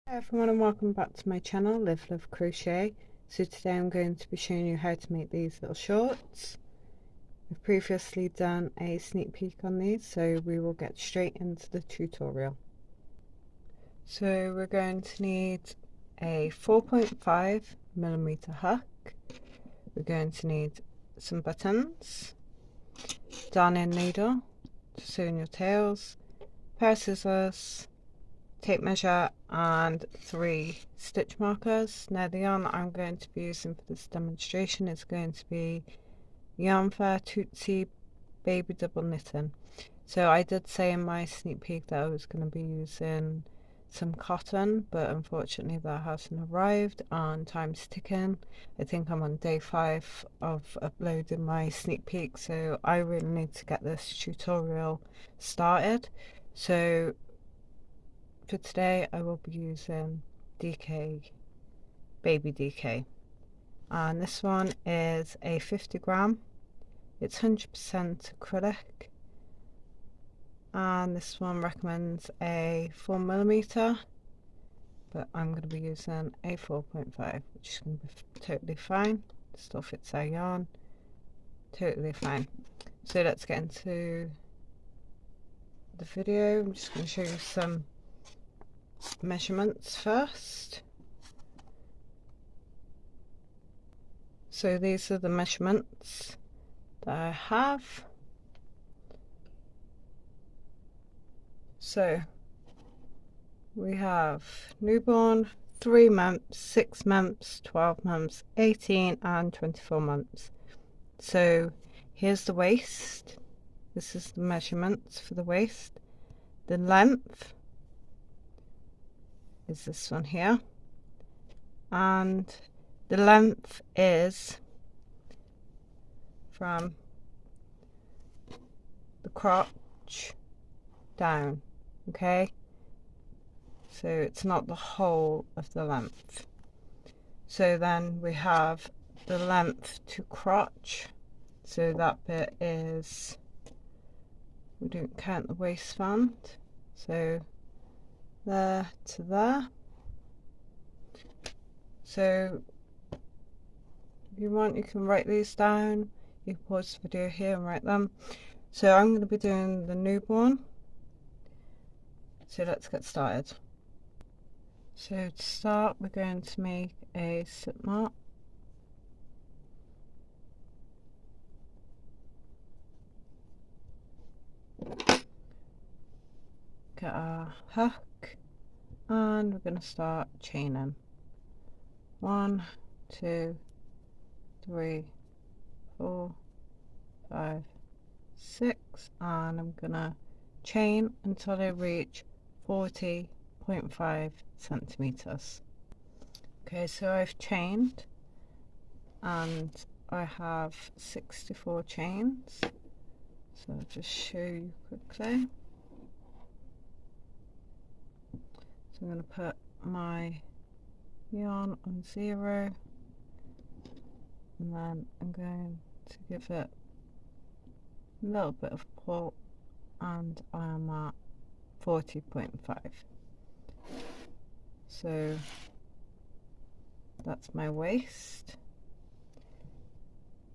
Hi everyone and welcome back to my channel, Live Love Crochet. So today I'm going to be showing you how to make these little shorts. I've previously done a sneak peek on these, so we will get straight into the tutorial. So we're going to need a 4.5mm hook. We're going to need some buttons, darning needle to sew in your tails, pair of scissors, tape measure and 3 stitch markers. Now the yarn that I'm going to be using for this demonstration is going to be Yarn Fair Tootsie Baby Double Knitting. So I did say in my sneak peek that I was going to be using some cotton, but unfortunately that hasn't arrived and time's ticking. I think I'm on day 5 of uploading my sneak peek, so I really need to get this tutorial started. So for today I will be using DK, Baby DK, and this one is a 50g. It's 100% acrylic, and this one recommends a 4mm, but I'm going to be using a 4.5, which is going to be totally fine. Still fits our yarn, totally fine. So let's get into the video. I'm just going to show you some measurements first. So these are the measurements that I have. So we have newborn, 3 months, 6 months, 12 months, 18 and 24 months. So here's the waist. This is the measurements for the waist. The length is this one here, and the length is from the crotch down, okay? So it's not the whole of the length. So then we have the length to crotch, so that bit is, we don't count the waistband, so there to there. So if you want, you can write these down. You can pause the video here and write them. So I'm going to be doing the newborn, so let's get started. So to start, we're going to make a slip knot. Get our hook, and we're going to start chaining. 1, 2, 3, 4, 5, 6, and I'm gonna chain until I reach 40.5 centimeters. Okay, so I've chained and I have 64 chains, so I'll just show you quickly. So I'm going to put my yarn on 0, and then I'm going to give it a little bit of pull, and I'm at 40.5. So that's my waist.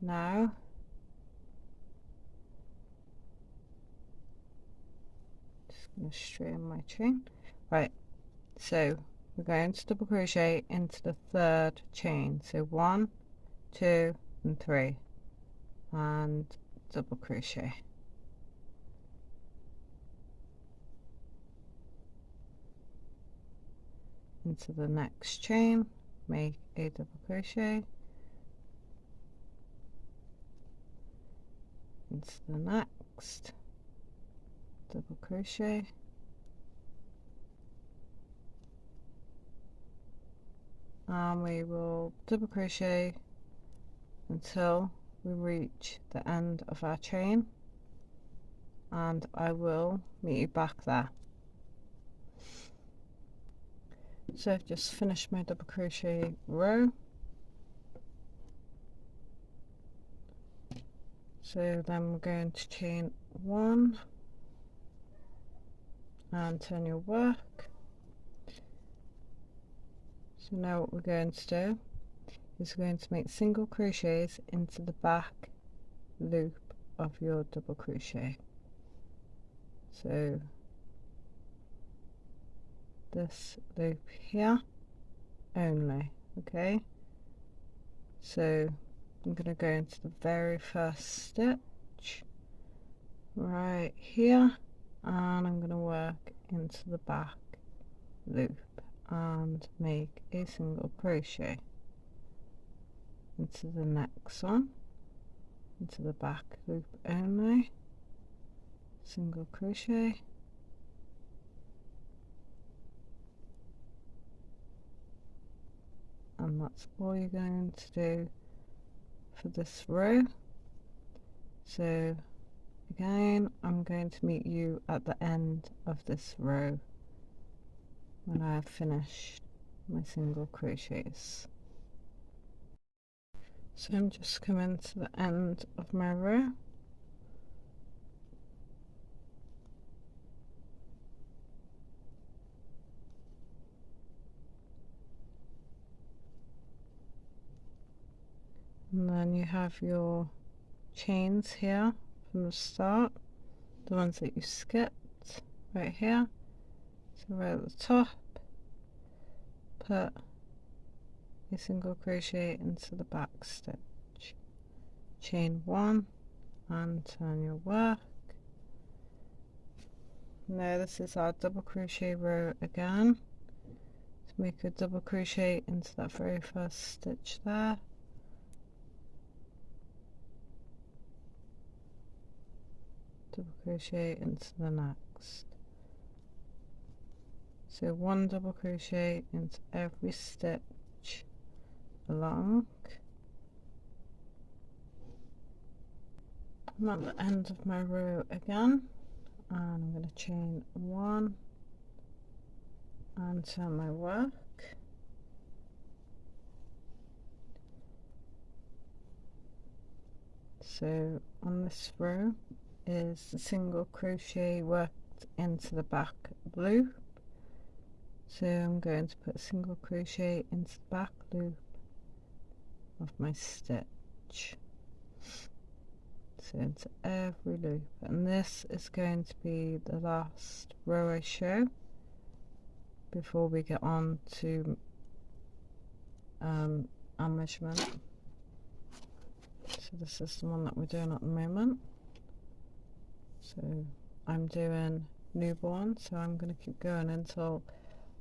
Now just going to straighten my chain. Right, so we're going to double crochet into the 3rd chain, so 1, 2 and 3, and double crochet. Into the next chain, make a double crochet, into the next, double crochet, and we will double crochet until we reach the end of our chain, and I will meet you back there. So I've just finished my double crochet row. So then we're going to chain 1 and turn your work, So now what we're going to do is we're going to make single crochets into the back loop of your double crochet. So this loop here only, okay? So I'm going to go into the very first stitch right here, and I'm going to work into the back loop and make a single crochet into the next one, into the back loop only, single crochet, and that's all you're going to do for this row. So again, I'm going to meet you at the end of this row when I have finished my single crochets. So I'm just coming to the end of my row. And then you have your chains here from the start, the ones that you skipped right here. So right at the top, put a single crochet into the back stitch, chain one, and turn your work. Now this is our double crochet row again. To make a double crochet into that very first stitch there, double crochet into the next. So one double crochet into every stitch along. I'm at the end of my row again, and I'm going to chain one and turn my work. So on this row is the single crochet worked into the back loop. So I'm going to put a single crochet into the back loop of my stitch, so into every loop, and this is going to be the last row I show before we get on to our measurement. So this is the one that we're doing at the moment. So I'm doing newborn, so I'm going to keep going until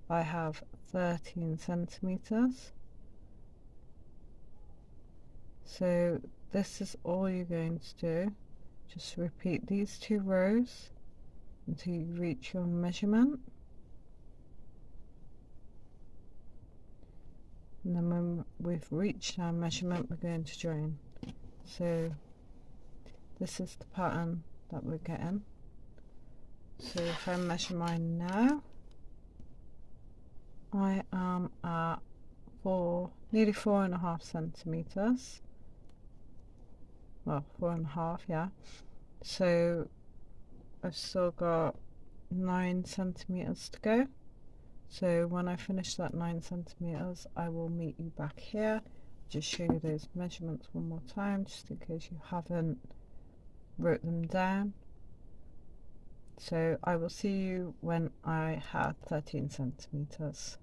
I have 13 centimeters. So this is all you're going to do. Just repeat these two rows until you reach your measurement, and then when we've reached our measurement, we're going to join. So this is the pattern that we're getting. So if I measure mine now, I am at nearly 4.5 centimeters. Well, 4.5, yeah. So I've still got 9 centimeters to go. So when I finish that 9 centimeters, I will meet you back here. Just show you those measurements one more time, just in case you haven't wrote them down. So I will see you when I have 13 centimeters.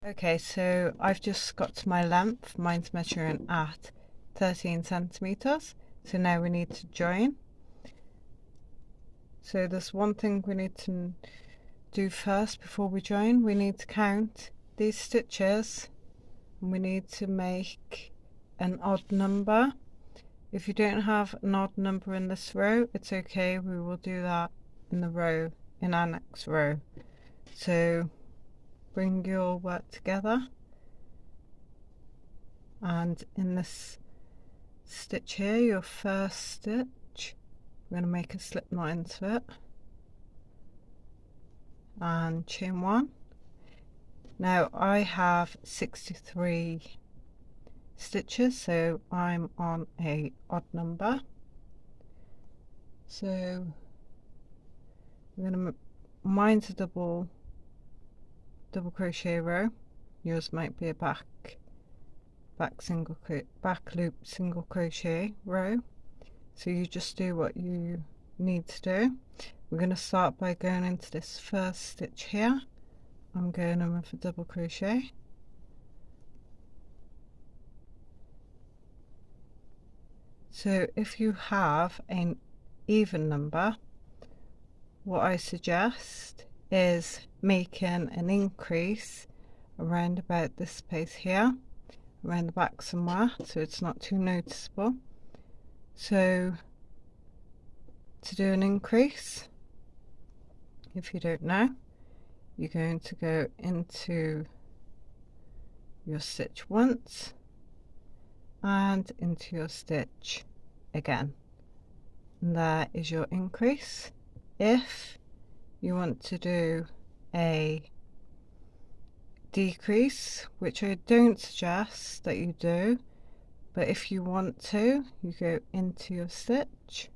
Okay, so I've just got to my length. Mine's measuring at 13 centimeters. So now we need to join. So there's one thing we need to do first before we join. We need to count these stitches, and we need to make an odd number. If you don't have an odd number in this row, it's okay, we will do that in our next row. So bring your work together, and in this stitch here, your first stitch, we're going to make a slip knot into it and chain one. Now I have 63 stitches, so I'm on a odd number. So we're going to mine's a double crochet row, yours might be a back loop single crochet row. So you just do what you need to do. We're going to start by going into this first stitch here. I'm going in with a double crochet. So if you have an even number, what I suggest is making an increase around about this space here, around the back somewhere, so it's not too noticeable. So to do an increase, if you don't know, you're going to go into your stitch once and into your stitch again, and there is your increase. If you want to do a decrease, which I don't suggest that you do, but if you want to, you go into your stitch,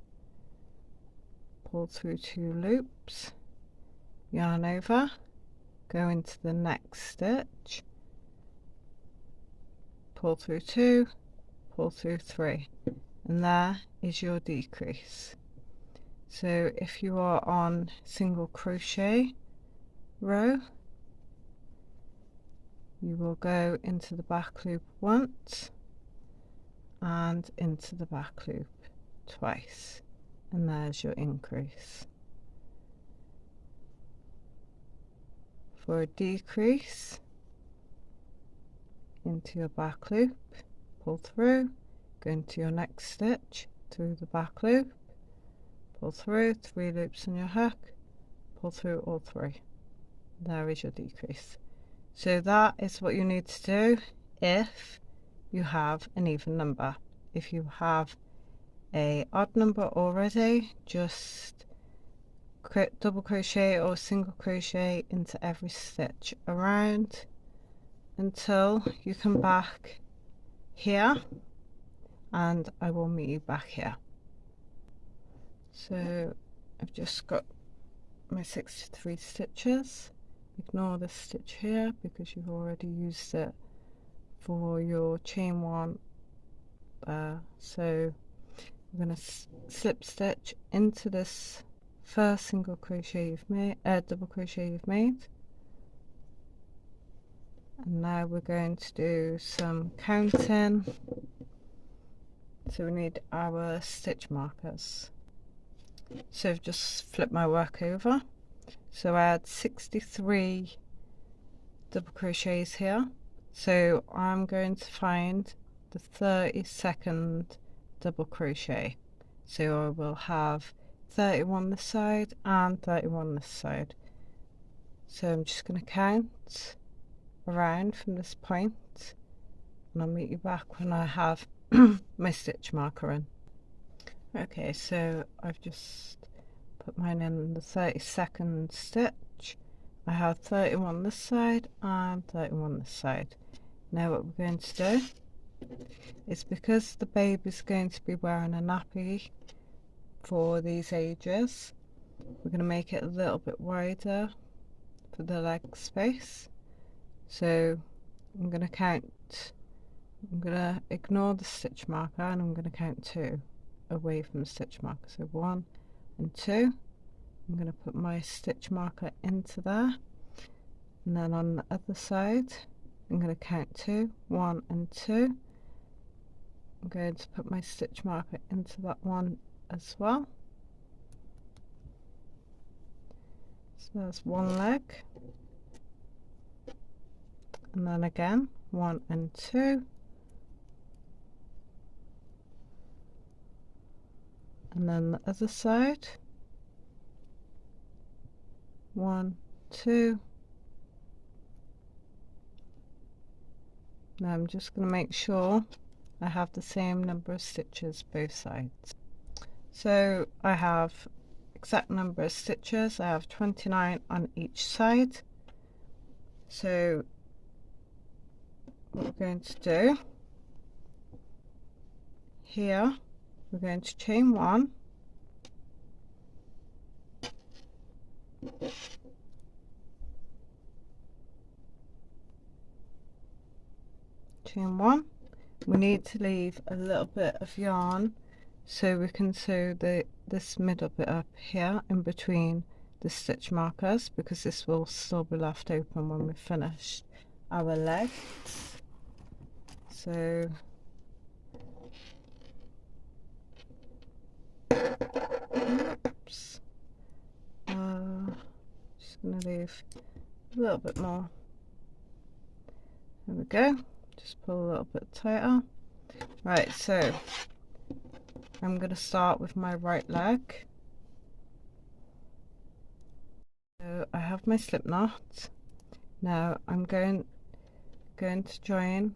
pull through 2 loops, yarn over, go into the next stitch, pull through 2, pull through 3, and there is your decrease. So if you are on single crochet row, you will go into the back loop once and into the back loop twice, and there's your increase. For a decrease, into your back loop, pull through, go into your next stitch, through the back loop, pull through 3 loops on your hook, pull through all 3. There is your decrease. So that is what you need to do if you have an even number. If you have a odd number already, just double crochet or single crochet into every stitch around until you come back here, and I will meet you back here. So I've just got my 63 stitches. Ignore this stitch here because you've already used it for your chain 1 there. So we're going to slip stitch into this first single crochet you've made, double crochet you've made, and now we're going to do some counting. So we need our stitch markers. So I've just flipped my work over. So I had 63 double crochets here. So I'm going to find the 32nd double crochet. So I will have 31 this side and 31 this side. So I'm just going to count around from this point, and I'll meet you back when I have my stitch marker in. Okay, so I've just put mine in the 32nd stitch. I have 31 this side and 31 this side. Now what we're going to do is, because the baby's going to be wearing a nappy for these ages, we're going to make it a little bit wider for the leg space. So I'm going to count, I'm going to ignore the stitch marker, and I'm going to count 2 away from the stitch marker. So 1 and 2. I'm going to put my stitch marker into there, and then on the other side I'm going to count 2, 1 and 2. I'm going to put my stitch marker into that one as well. So there's one leg, and then again 1 and 2, and then the other side 1, 2. Now I'm just going to make sure I have the same number of stitches both sides. So I have exact number of stitches. I have 29 on each side. So what we're going to do here, we're going to chain 1, chain 1. We need to leave a little bit of yarn so we can sew this middle bit up here in between the stitch markers, because this will still be left open when we've finished our legs. So oops, just gonna leave a little bit more. There we go. Just pull a little bit tighter. Right, so I'm going to start with my right leg. So I have my slip knot. Now I'm going to join.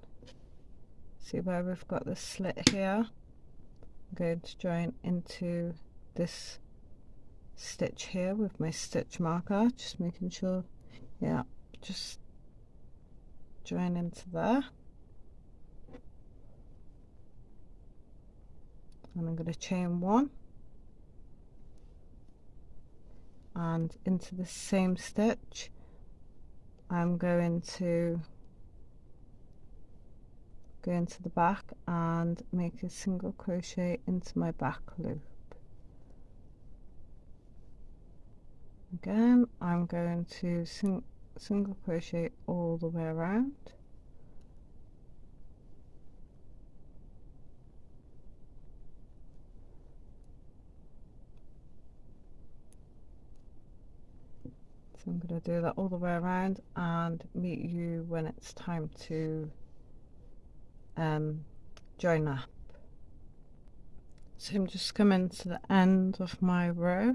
See where we've got the slit here? I'm going to join into this stitch here with my stitch marker, just making sure, yeah, just join into there. And I'm going to chain 1 and into the same stitch I'm going to go into the back and make a single crochet into my back loop. Again, I'm going to single crochet all the way around. So I'm going to do that all the way around and meet you when it's time to join up. So I'm just coming to the end of my row.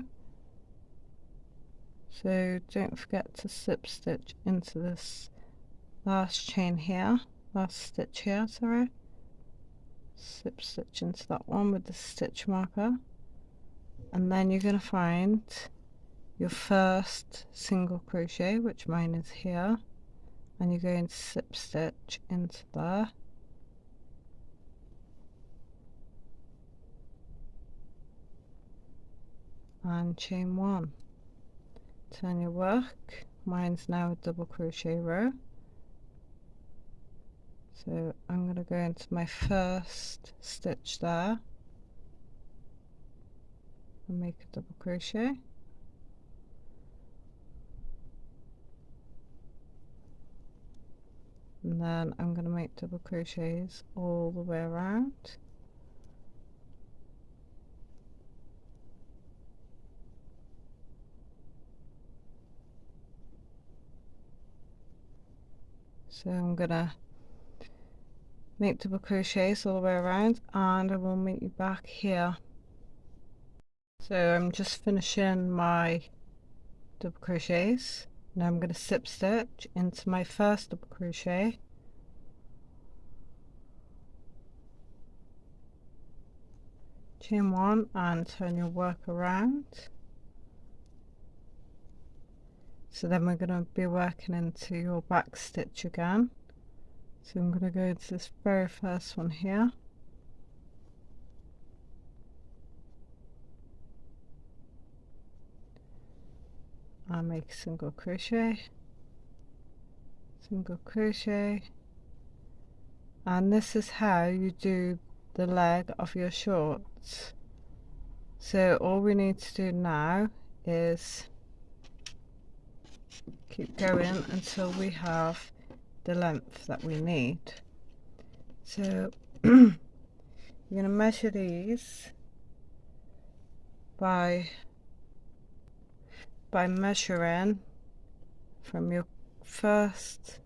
So don't forget to slip stitch into this last chain here, last stitch here, sorry. Slip stitch into that one with the stitch marker, and then you're going to find your first single crochet, which mine is here, and you're going to slip stitch into there. And chain 1. Turn your work. Mine's now a double crochet row. So I'm going to go into my first stitch there and make a double crochet. And then I'm going to make double crochets all the way around. So I'm going to make double crochets all the way around, and I will meet you back here. So I'm just finishing my double crochets. Now I'm going to slip stitch into my first double crochet, chain 1 and turn your work around. So then we're going to be working into your back stitch again. So I'm going to go into this very first one here. And make a single crochet, single crochet, and this is how you do the leg of your shorts. So all we need to do now is keep going until we have the length that we need. So you're going to measure these by measuring from your first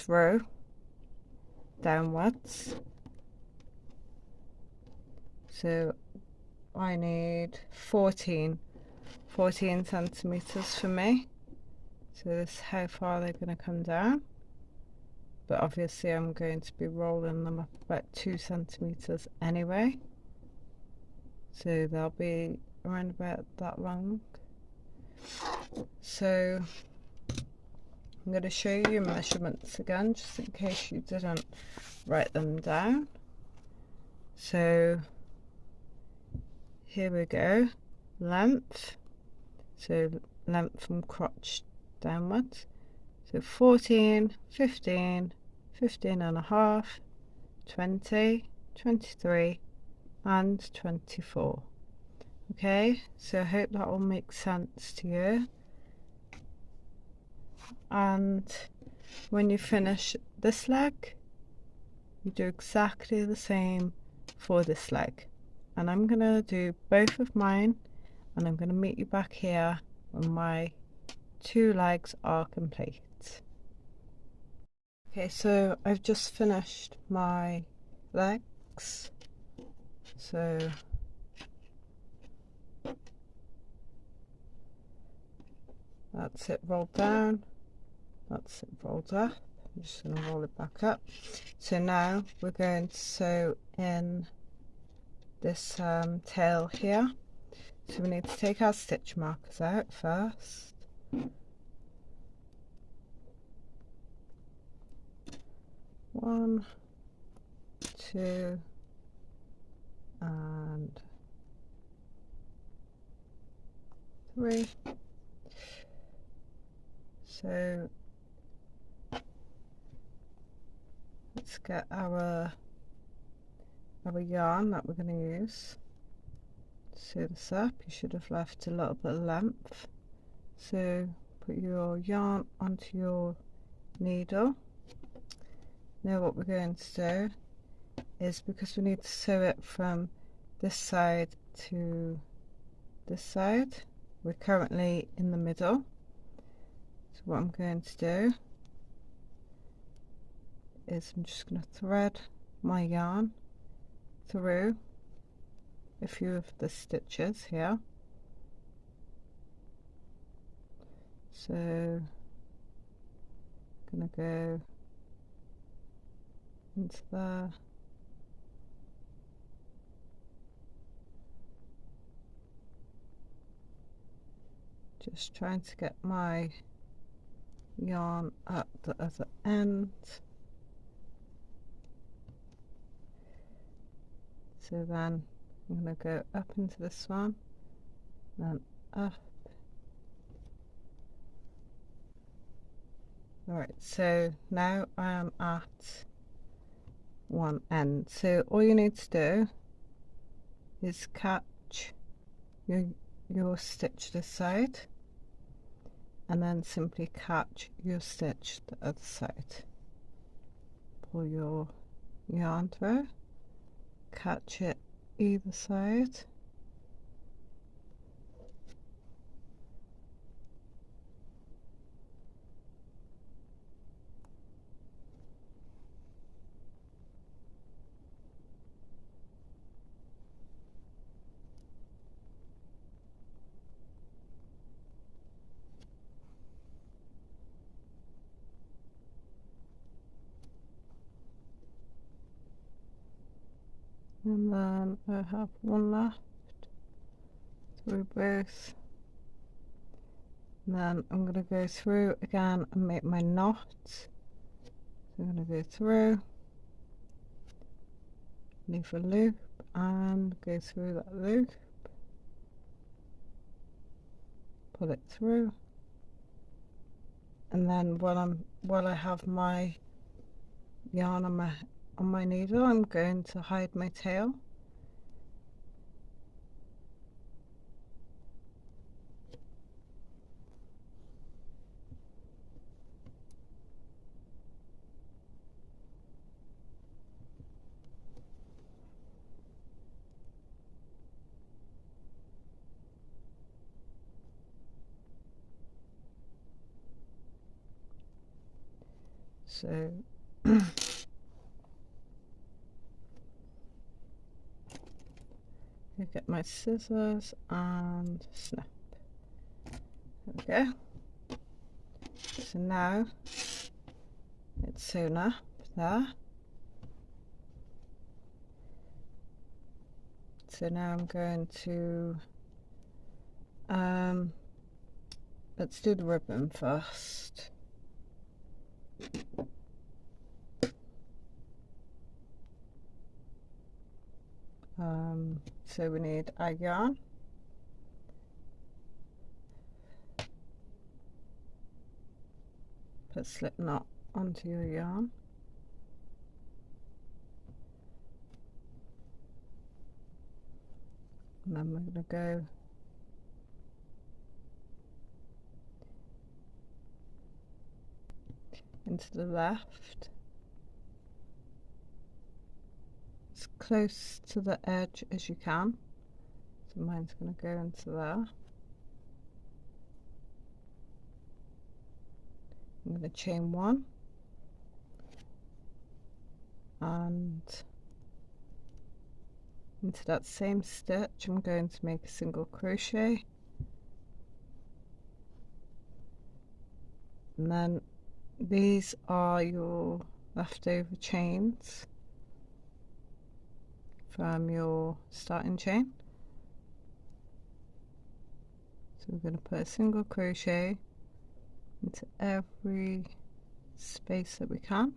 row downwards. So I need 14 centimeters for me. So this is how far they're going to come down, but obviously I'm going to be rolling them up about 2 centimeters anyway, so they'll be around about that long. So I'm going to show you measurements again, just in case you didn't write them down. So here we go. Length, so length from crotch downwards. So 14, 15, 15 and a half, 20, 23 and 24. Okay, so I hope that all makes sense to you. And when you finish this leg, you do exactly the same for this leg. And I'm going to do both of mine, and I'm going to meet you back here when my 2 legs are complete. Okay, so I've just finished my legs. So that's it rolled down, that's it rolled up. I'm just going to roll it back up. So now we're going to sew in this tail here. So we need to take our stitch markers out first. One, two, and 3. So let's get our yarn that we're going to use. Sew this up. You should have left a little bit of length. So put your yarn onto your needle. Now what we're going to do is, because we need to sew it from this side to this side, we're currently in the middle. So what I'm going to do is I'm just going to thread my yarn through a few of the stitches here. So I'm going to go into there, just trying to get my yarn at the other end. So then I'm going to go up into this one, then up. Alright, so now I am at one end. So all you need to do is catch your stitch this side, and then simply catch your stitch the other side. Pull your yarn through, catch it either side, and then I have one left through both, and then I'm going to go through again and make my knot. So I'm going to go through, leave a loop and go through that loop, pull it through, and then while I have my yarn on my needle, I'm going to hide my tail. So I get my scissors and snip. There we go. So now it's sewn up there. So now I'm going to let's do the ribbon first. So we need our yarn, put a slip knot onto your yarn. And then we're going to go into the left, as close to the edge as you can. So mine's going to go into there. I'm going to chain one and into that same stitch I'm going to make a single crochet, and then these are your leftover chains from your starting chain. So we're going to put a single crochet into every space that we can.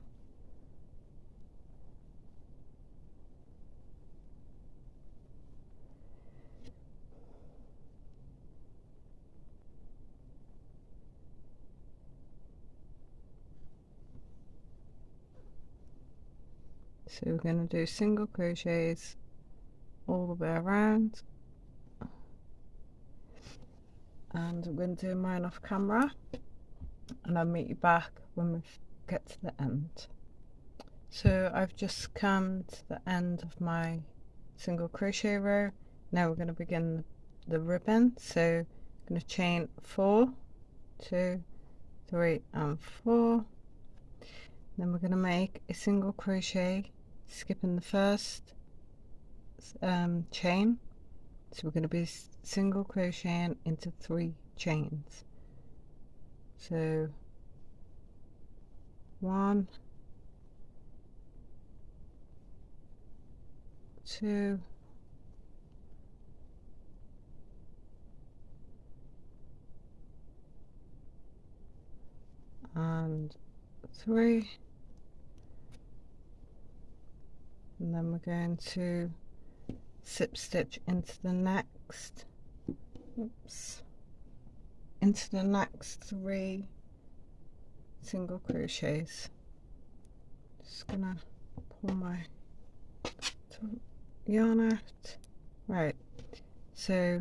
So we're going to do single crochets all the way around, and I'm going to do mine off camera, and I'll meet you back when we get to the end. So I've just come to the end of my single crochet row. Now we're going to begin the ribbon. So I'm going to chain 4, 2, 3 and 4. Then we're going to make a single crochet, skipping the first chain. So we're going to be single crocheting into 3 chains. So 1, 2, and 3, and then we're going to slip stitch into the next, into the next 3 single crochets. Just gonna pull my yarn out. Right, so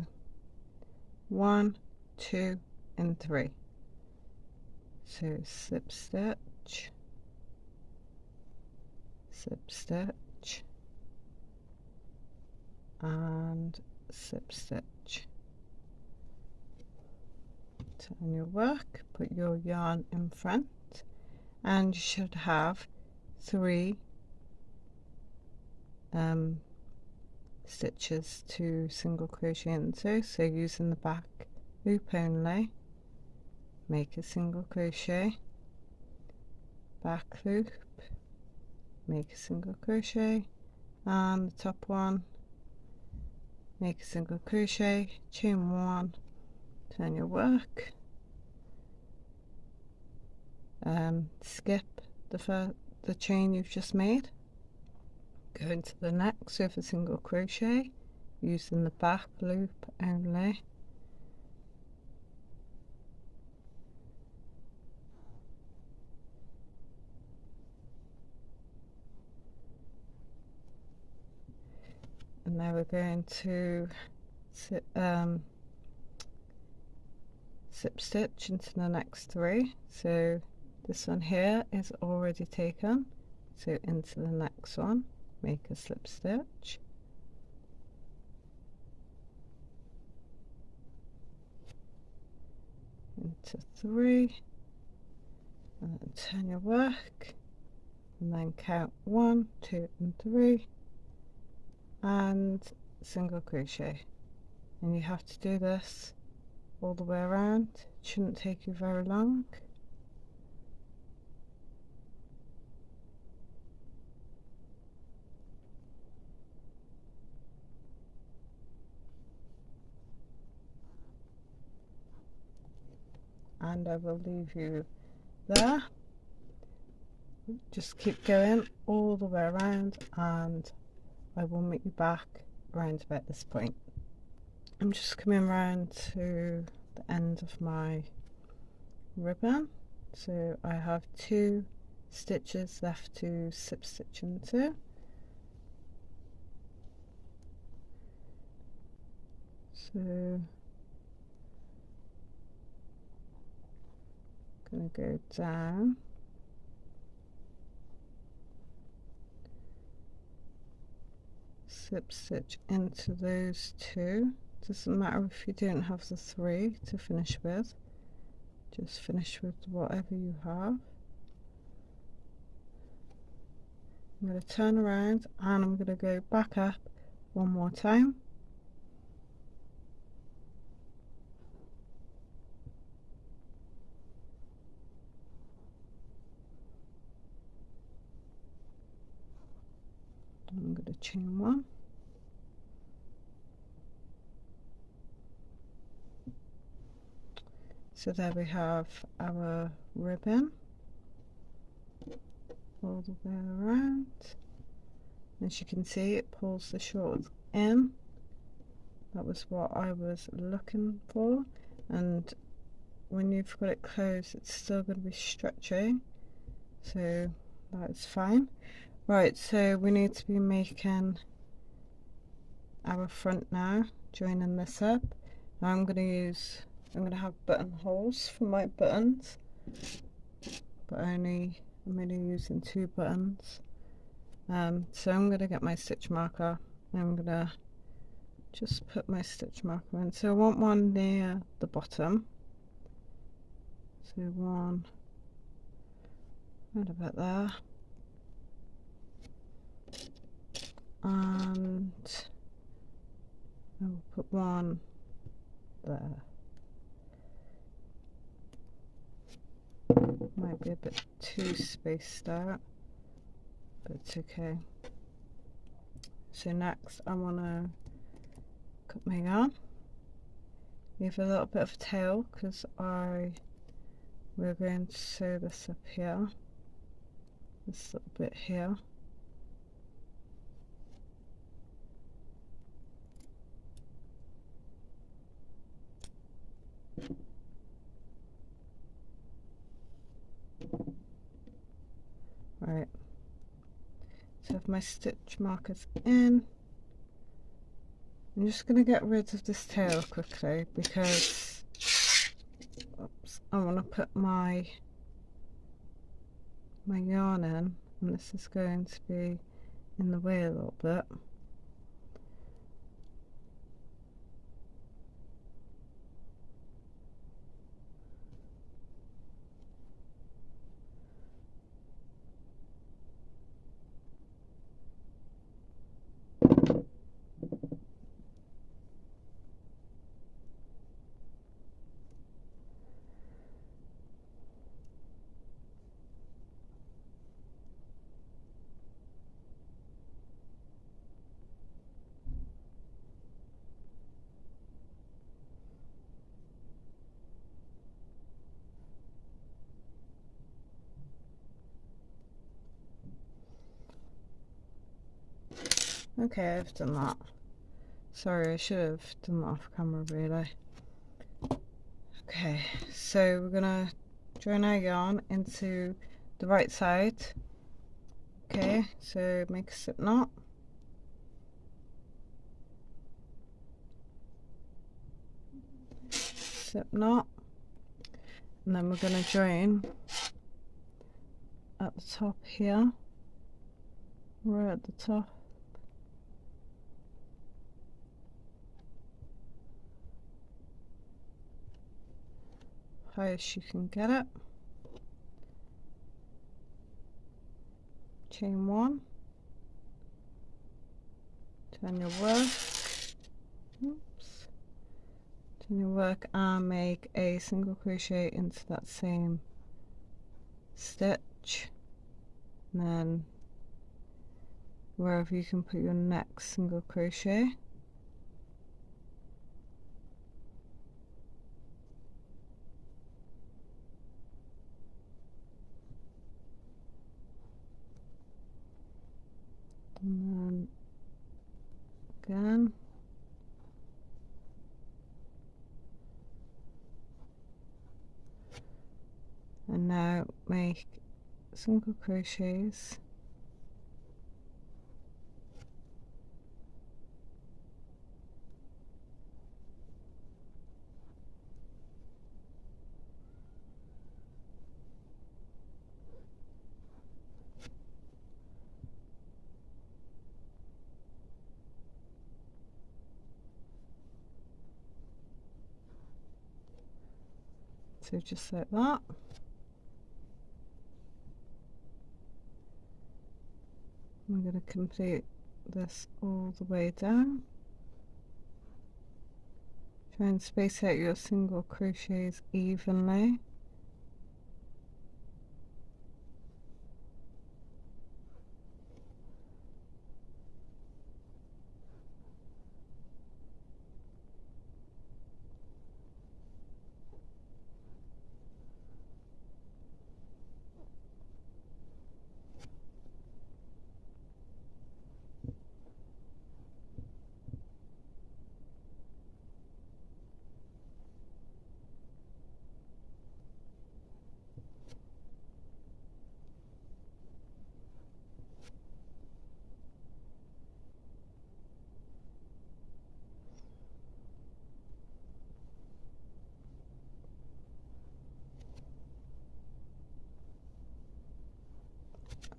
1, 2 and 3. So slip stitch, slip stitch and slip stitch. Turn your work, put your yarn in front, and you should have 3 stitches to single crochet into. So using the back loop only, make a single crochet, back loop, make a single crochet, and the top one, make a single crochet, chain 1, turn your work, skip the chain you've just made, go into the next with a single crochet using the back loop only, and now we're going to slip stitch into the next 3. So this one here is already taken, so into the next one make a slip stitch, into 3, and then turn your work, and then count 1, 2 and 3 and single crochet. And you have to do this all the way around. It shouldn't take you very long. And I will leave you there. Just keep going all the way around, and I will meet you back around about this point. I'm just coming around to the end of my ribbon, So I have 2 stitches left to slip stitch into. So I'm going to go down, slip stitch into those 2. Doesn't matter if you don't have the 3 to finish with, just finish with whatever you have. I'm going to turn around and I'm going to go back up one more time. I'm going to chain 1. So there we have our ribbon all the way around. As you can see, it pulls the shorts in. That was what I was looking for, and when you've got it closed it's still going to be stretchy, so that's fine. Right, so we need to be making our front now, joining this up. Now I'm going to have buttonholes for my buttons, but I'm only using 2 buttons. So I'm going to get my stitch marker and I'm going to just put my stitch marker in. So I want one near the bottom, so one right about there, and I'll put one there. Might be a bit too spaced out, but it's okay. So next I want to cut my yarn, leave a little bit of a tail because we're going to sew this up here, this little bit here. Right, so I have my stitch markers in. I'm just going to get rid of this tail quickly because I want to put my yarn in, and this is going to be in the way a little bit. Okay, I've done that. Sorry, I should have done that off camera really. Okay, so we're gonna join our yarn into the right side. Okay, so make a slip knot. Slip knot. And then we're gonna join at the top here. Right at the top. Highest you can get it. Chain 1. Turn your work. Oops. Turn your work and make a single crochet into that same stitch. And then wherever you can put your next single crochet. And then again. and now make single crochets so just like that. I'm going to complete this all the way down. Try and space out your single crochets evenly.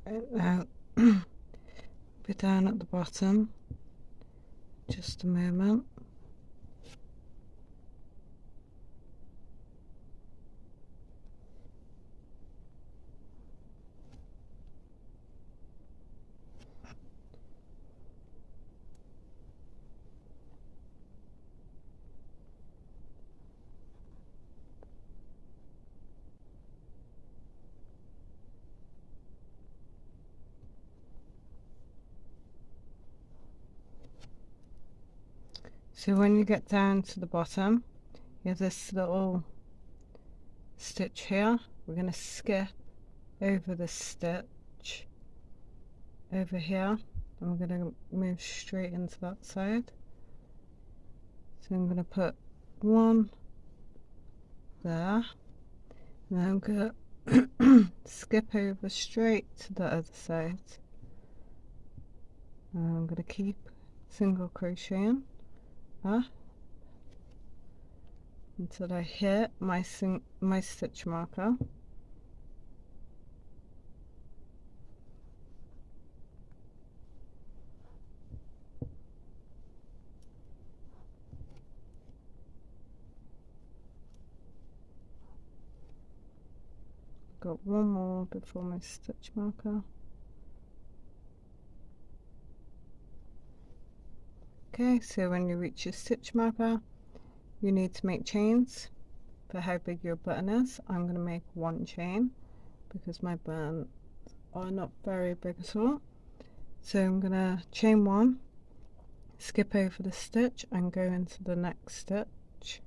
Right now, be down at the bottom, just a moment. So when you get down to the bottom, you have this little stitch here. We're going to skip over the stitch over here, and we're going to move straight into that side. So I'm going to put one there, and then I'm going to skip over straight to the other side, and I'm going to keep single crocheting until I hit my stitch marker. Got one more before my stitch marker. Okay, so when you reach your stitch marker, you need to make chains for how big your button is. I'm going to make one chain because my buttons are not very big at all. So I'm going to chain one, skip over the stitch and go into the next stitch.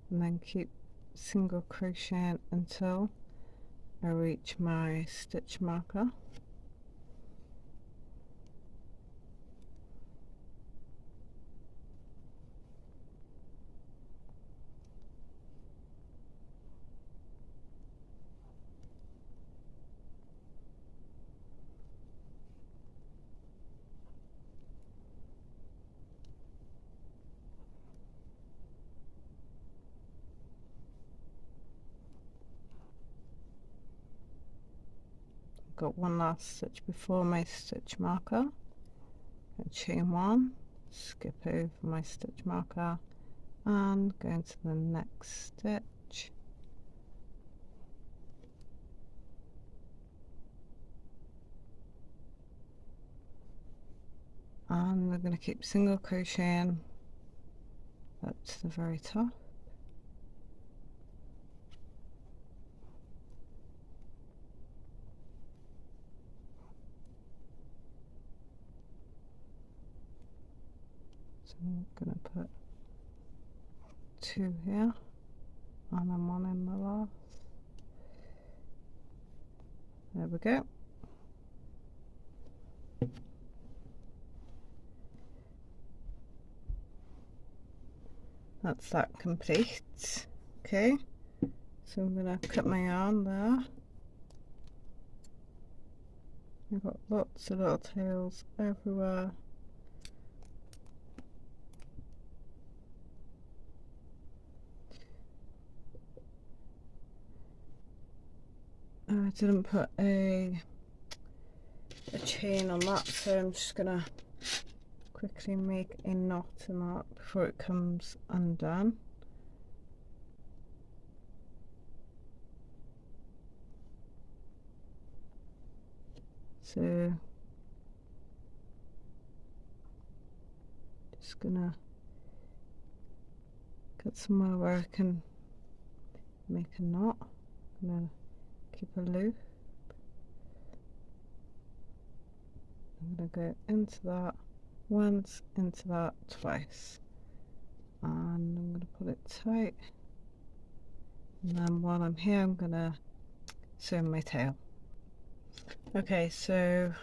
And then keep single crocheting until I reach my stitch marker. Got one last stitch before my stitch marker, and chain one, skip over my stitch marker and go into the next stitch. And we're going to keep single crocheting up to the very top. So I'm going to put two here and then one in the last. There we go. that's that complete. Okay, so I'm going to cut my yarn there. I've got lots of little tails everywhere. I didn't put a chain on that, so I'm just going to quickly make a knot in that before it comes undone. So just gonna get somewhere where I can make a knot. I'm gonna keep a loop. I'm gonna go into that once, into that twice, and I'm gonna put it tight. And then while I'm here, I'm gonna sew my tail. Okay, so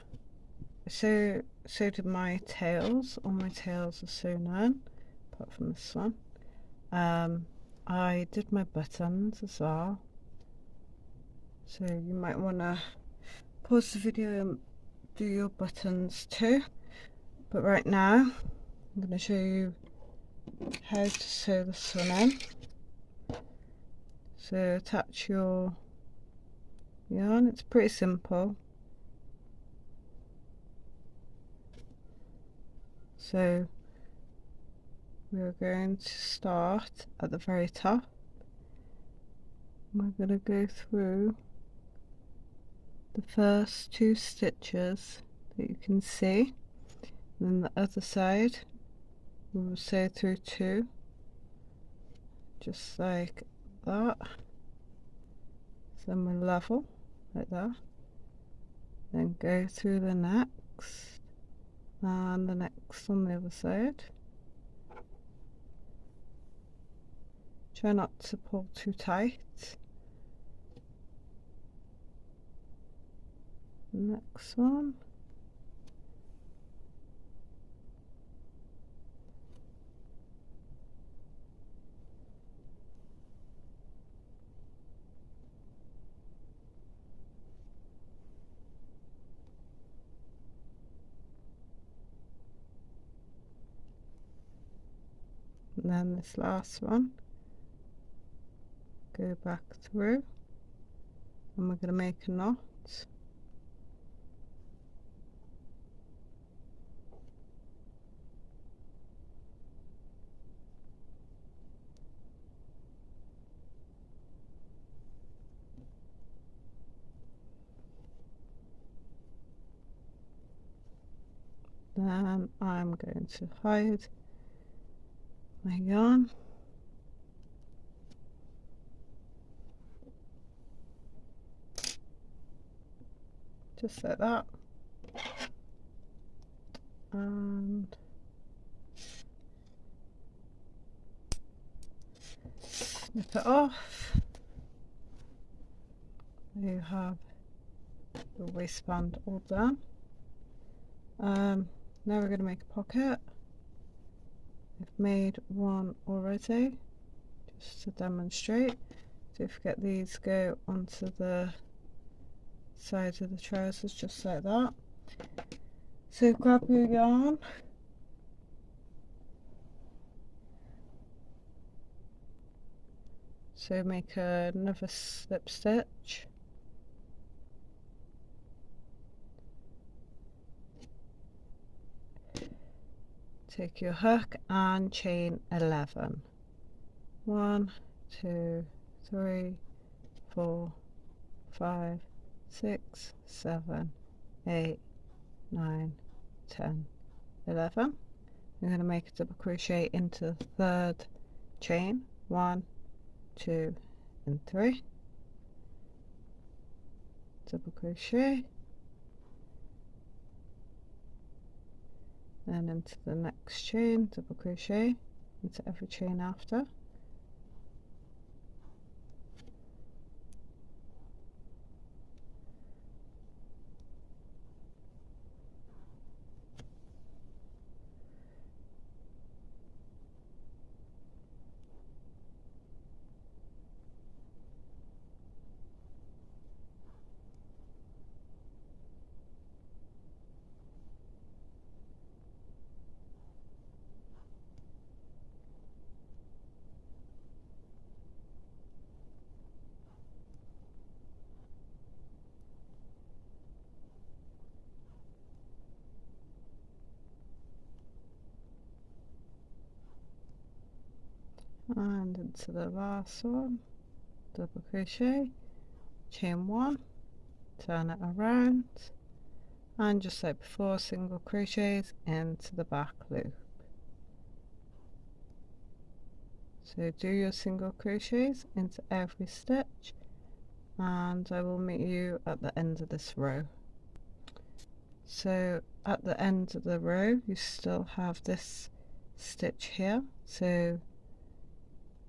did my tails. All my tails are sewn in, apart from this one. I did my buttons as well, so you might want to pause the video and do your buttons too. But right now, I'm going to show you how to sew this one in. So attach your yarn. It's pretty simple. So we're going to start at the very top. We're going to go through the first 2 stitches that you can see, and then the other side we will sew through 2, just like that. So then we'll level like that, then go through the next and the next on the other side. Try not to pull too tight. Next one. And then this last one, go back through, and we're going to make a knot. Then I'm going to hide my yarn. Just like that. And snip it off. There you have the waistband all done. Now we're going to make a pocket. I've made one already, just to demonstrate. Don't forget these go onto the sides of the trousers, just like that. So grab your yarn, so make another slip stitch, take your hook and chain 11. 1, 2, 3, 4, 5, 6, 7, 8, 9, 10, 11. I'm going to make a double crochet into the 3rd chain. 1, 2 and 3. Double crochet, then into the next chain, double crochet into every chain after. and into the last one, double crochet, chain one, turn it around, and just like before, single crochets into the back loop. So do your single crochets into every stitch, and I will meet you at the end of this row. So at the end of the row you still have this stitch here, so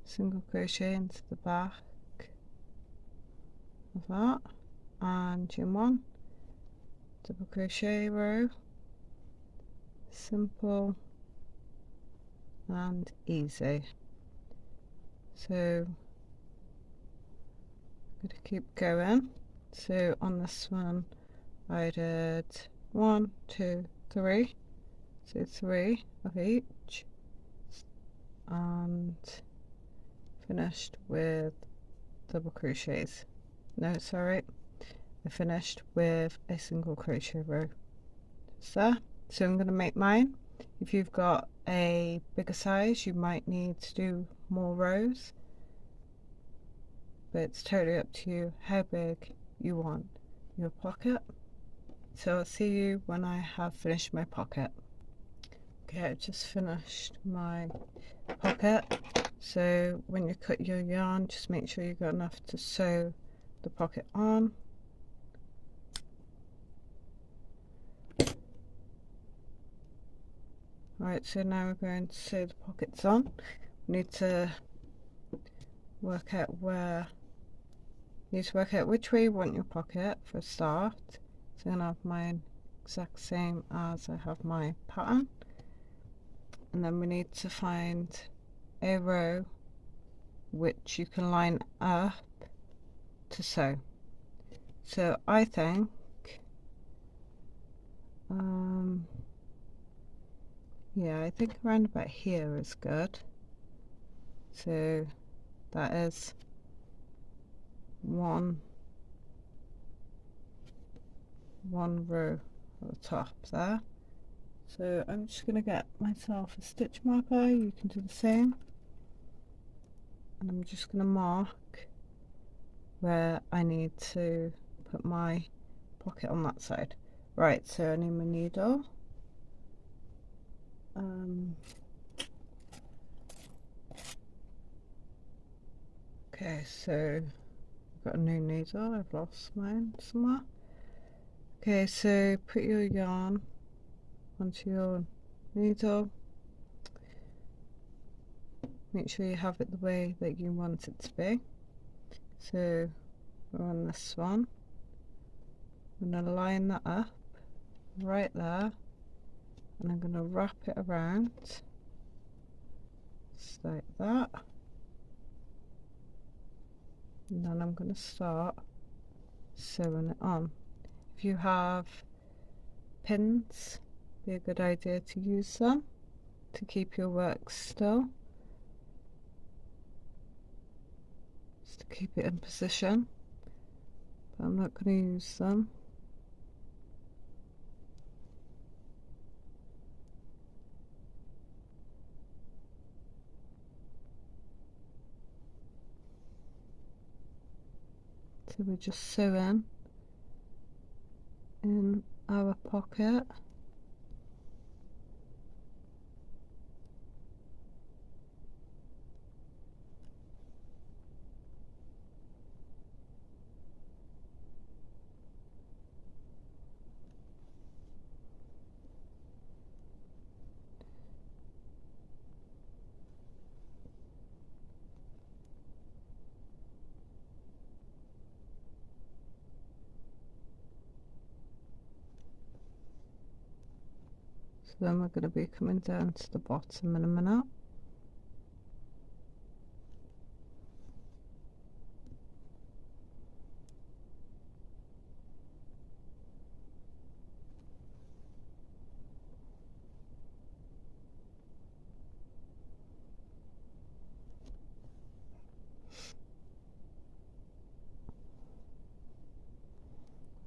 single crochet into the back of that and chain one, double crochet row, simple and easy. So I'm going to keep going. So on this one I did 1, 2, 3, so 3 of each, and finished with double crochets. No, sorry, I finished with a single crochet row. So I'm going to make mine. If you've got a bigger size you might need to do more rows, but it's totally up to you how big you want your pocket. So I'll see you when I have finished my pocket. Okay, I've just finished my pocket. So when you cut your yarn, just make sure you've got enough to sew the pocket on. Right, so now we're going to sew the pockets on. We need to work out which way you want your pocket for a start. So I'm going to have mine exact same as I have my pattern, and then we need to find a row which you can line up to sew. So I think yeah, I think around about here is good. So that is one row at the top there. So I'm just going to get myself a stitch marker. You can do the same, and I'm just going to mark where I need to put my pocket on that side. Right, so I need my needle. Okay, so I've got a new needle. I've lost mine somewhere. Okay, so put your yarn onto your needle. Make sure you have it the way that you want it to be. So we're on this one. I'm going to line that up right there, and I'm going to wrap it around just like that, and then I'm going to start sewing it on. If you have pins, it'd be a good idea to use them to keep your work still, just to keep it in position, but I'm not going to use them. So we're just sewing in our pocket. So then we're going to be coming down to the bottom in a minute.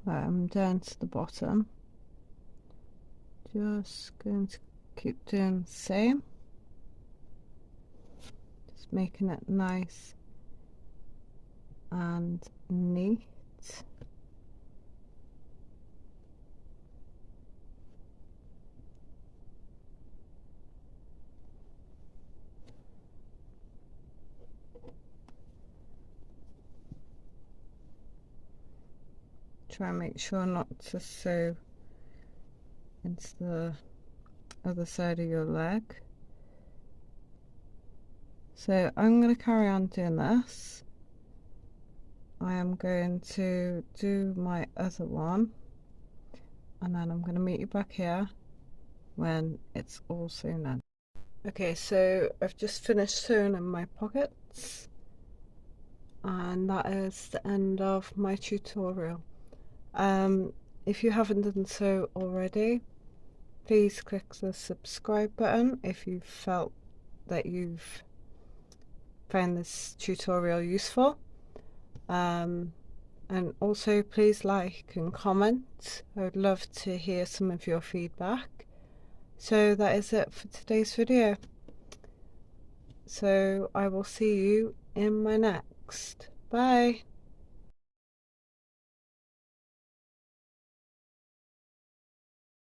Right, I'm down to the bottom. Just going to keep doing the same. Just just making it nice and neat. Try and make sure not to sew into the other side of your leg. So I'm going to carry on doing this. I am going to do my other one, and then I'm going to meet you back here when it's all sewn in. Okay, so I've just finished sewing in my pockets, and that is the end of my tutorial. If you haven't done so already, please click the subscribe button if you felt that you've found this tutorial useful. And also please like and comment. I would love to hear some of your feedback. So that is it for today's video. So I will see you in my next. Bye.